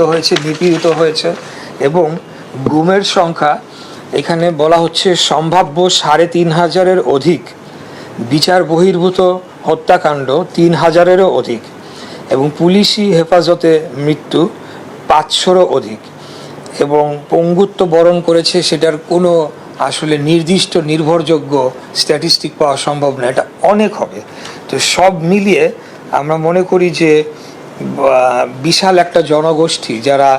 হয়েছে, নিপীড়িত হয়েছে এবং গুমের সংখ্যা এখানে বলা হচ্ছে সম্ভাব্য ৩,৫০০-এর অধিক, বিচার বহির্ভূত হত্যাকাণ্ড ৩,০০০-এরও অধিক এবং পুলিশি হেফাজতে মৃত্যু ৫০০-রও অধিক এবং পঙ্গুত্ব বরণ করেছে। সেটার কোনো আসলে নির্দিষ্ট নির্ভরযোগ্য স্ট্যাটিস্টিক পাওয়া সম্ভব না, এটা অনেক হবে। তো সব মিলিয়ে আমরা মনে করি যে বিশাল একটা জনগোষ্ঠী যারা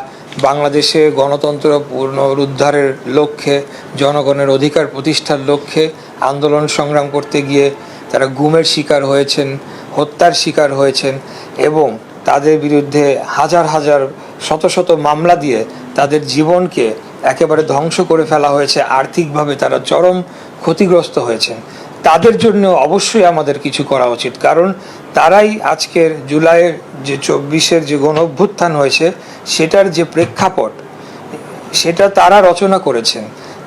বাংলাদেশে গণতন্ত্র পুনরুদ্ধারের লক্ষ্যে, জনগণের অধিকার প্রতিষ্ঠার লক্ষ্যে আন্দোলন সংগ্রাম করতে গিয়ে তারা গুমের শিকার হয়েছেন, হত্যার শিকার হয়েছেন এবং তাদের বিরুদ্ধে হাজার হাজার শত শত মামলা দিয়ে তাদের জীবনকে একেবারে ধ্বংস করে ফেলা হয়েছে, আর্থিকভাবে তারা চরম ক্ষতিগ্রস্ত হয়েছেন। তাদের জন্য অবশ্যই আমাদের কিছু করা উচিত, কারণ তারাই আজকের জুলাইয়ের যে ২৪-এর যে গণ অভ্যুত্থান হয়েছে সেটার যে প্রেক্ষাপট সেটা তারা রচনা করেছেন।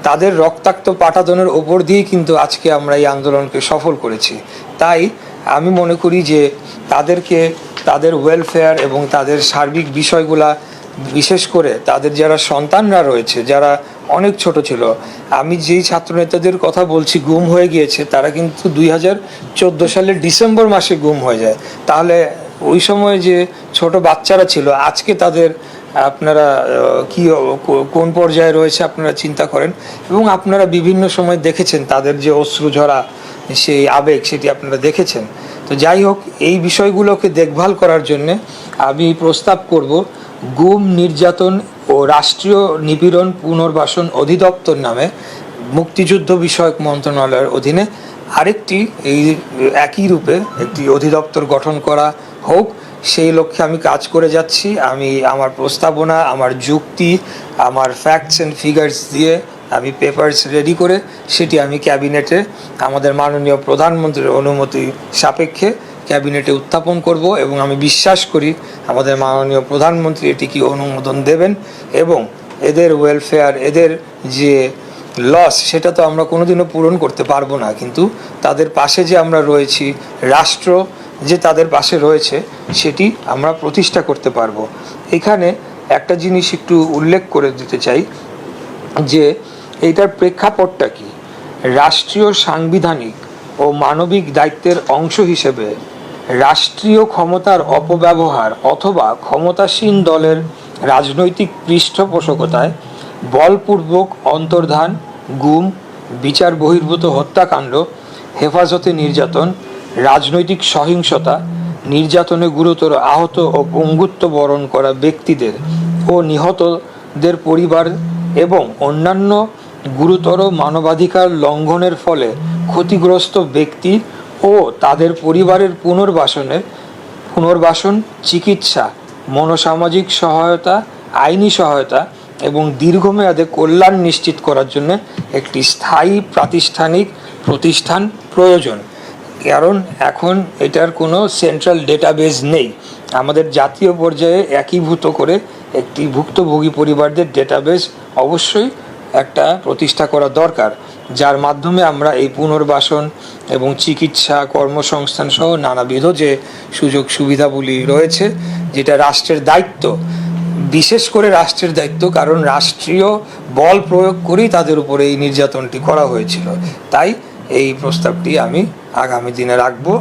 তাদের রক্তাক্ত পাটাতনের ওপর দিয়েই কিন্তু আজকে আমরা এই আন্দোলনকে সফল করেছি। তাই আমি মনে করি যে তাদেরকে তাদের ওয়েলফেয়ার এবং তাদের সার্বিক বিষয়গুলা, বিশেষ করে তাদের যারা সন্তানরা রয়েছে, যারা অনেক ছোট ছিল, আমি যেই ছাত্রনেতাদের কথা বলছি গুম হয়ে গিয়েছে, তারা কিন্তু ২০১৪ সালের ডিসেম্বর মাসে গুম হয়ে যায়। তাহলে ওই সময় যে ছোট বাচ্চারা ছিল আজকে তাদের আপনারা কি কোন পর্যায়ে রয়েছে আপনারা চিন্তা করেন এবং আপনারা বিভিন্ন সময় দেখেছেন তাদের যে অশ্রুঝরা সেই আবেগ, সেটি আপনারা দেখেছেন। তো যাই হোক, এই বিষয়গুলোকে দেখভাল করার জন্যে আমি প্রস্তাব করব গুম, নির্যাতন ও রাষ্ট্রীয় নিপীড়ন পুনর্বাসন অধিদপ্তর নামে মুক্তিযুদ্ধ বিষয়ক মন্ত্রণালয়ের অধীনে আরেকটি এই একই রূপে একটি অধিদপ্তর গঠন করা হোক। সেই লক্ষ্যে আমি কাজ করে যাচ্ছি। আমি আমার প্রস্তাবনা, আমার যুক্তি, আমার ফ্যাক্টস অ্যান্ড ফিগার্স দিয়ে আমি পেপারস রেডি করে সেটি আমি ক্যাবিনেটে আমাদের মাননীয় প্রধানমন্ত্রীর অনুমতি সাপেক্ষে ক্যাবিনেটে উত্থাপন করব এবং আমি বিশ্বাস করি আমাদের মাননীয় প্রধানমন্ত্রী এটিকে অনুমোদন দেবেন এবং এদের ওয়েলফেয়ার, এদের যে লস সেটা তো আমরা কোনোদিনও পূরণ করতে পারবো না, কিন্তু তাদের পাশে যে আমরা রয়েছি, রাষ্ট্র যে তাদের পাশে রয়েছে সেটি আমরা প্রতিষ্ঠা করতে পারবো। এখানে একটা জিনিস একটু উল্লেখ করে দিতে চাই যে এইটার প্রেক্ষাপটটা কি। রাষ্ট্রীয় সাংবিধানিক ও মানবিক দায়িত্বের অংশ হিসেবে রাষ্ট্রীয় ক্ষমতার অপব্যবহার অথবা ক্ষমতাসীন দলের রাজনৈতিক পৃষ্ঠপোষকতায় বলপূর্বক অন্তর্ধান, গুম, বিচার বহির্ভূত হত্যাকাণ্ড, হেফাজতে নির্যাতন, রাজনৈতিক সহিংসতা, নির্যাতনে গুরুতর আহত ও পঙ্গুত্ব বরণ করা ব্যক্তিদের ও নিহতদের পরিবার এবং অন্যান্য গুরুতর মানবাধিকার লঙ্ঘনের ফলে ক্ষতিগ্রস্ত ব্যক্তি ও তাদের পরিবারের পুনর্বাসন, চিকিৎসা, মনোসামাজিক সহায়তা, আইনি সহায়তা এবং দীর্ঘমেয়াদে কল্যাণ নিশ্চিত করার জন্য একটি স্থায়ী প্রাতিষ্ঠানিক প্রতিষ্ঠান প্রয়োজন। কারণ এখন এটার কোনো সেন্ট্রাল ডেটাবেস নেই। আমাদের জাতীয় পর্যায়ে একীভূত করে একটি ভুক্তভোগী পরিবারদের ডেটাবেস অবশ্যই একটা প্রতিষ্ঠা করা দরকার, যার মাধ্যমে আমরা এই পুনর্বাসন এবং চিকিৎসা, কর্মসংস্থান সহ নানাবিধ যে সুযোগ সুবিধাগুলি রয়েছে, যেটা রাষ্ট্রের দায়িত্ব, বিশেষ করে রাষ্ট্রের দায়িত্ব, কারণ রাষ্ট্রীয় বল প্রয়োগ করেই তাদের উপরে এই নির্যাতনটি করা হয়েছিল। তাই এই প্রস্তাবটি আমি আগামী দিনে রাখবো।